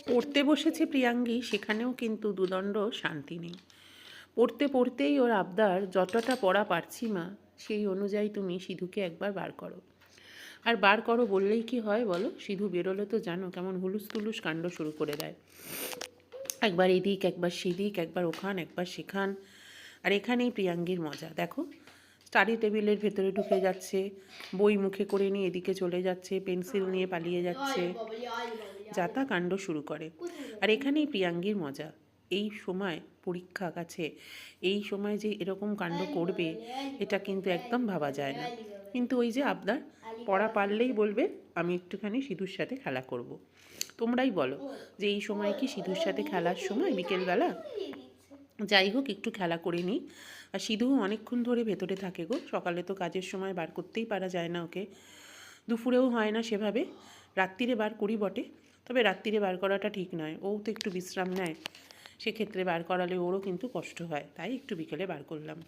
পড়তে বসেছে প্রিয়াঙ্গী, সেখানেও কিন্তু দুদণ্ড শান্তি নেই। পড়তে পড়তেই ওর আবদার, যতটা পড়া পারছি মা সেই অনুযায়ী তুমি সিধুকে একবার বার করো। আর বার করো বললেই কি হয় বলো? সিধু বেরোলে তো জানো কেমন হুলুস তুলুস কাণ্ড শুরু করে দেয়। একবার এদিক, একবার সেদিক, একবার ওখান, একবার সেখান। আর এখানেই প্রিয়াঙ্গীর মজা দেখো। স্টাডি টেবিলের ভেতরে ঢুকে যাচ্ছে, বই মুখে করে নিয়ে এদিকে চলে যাচ্ছে, পেন্সিল নিয়ে পালিয়ে যাচ্ছে, যাতা কাণ্ড শুরু করে। আর এখানেই প্রিয়াঙ্গীর মজা। এই সময় পরীক্ষা কাছে, এই সময় যে এরকম কাণ্ড করবে এটা কিন্তু একদম ভাবা যায় না। কিন্তু ওই যে আবদার, পড়া পারলেই বলবে আমি একটুখানি সিধুর সাথে খেলা করব। তোমরাই বলো যে এই সময় কি সিধুর সাথে খেলার সময় বিকেলবেলা? যাই হোক, একটু খেলা করে নিই। আর সিধুও অনেকক্ষণ ধরে ভেতরে থাকে গো, সকালে তো কাজের সময় বার করতেই পারা যায় না ওকে, দুপুরেও হয় না সেভাবে, রাত্রিরে বার করি বটে, তবে রাত্রিরে বার করাটা ঠিক নয়, ও তো একটু বিশ্রাম নেয়, সেক্ষেত্রে বার করালে ওরও কিন্তু কষ্ট হয়, তাই একটু বিকেলে বার করলাম।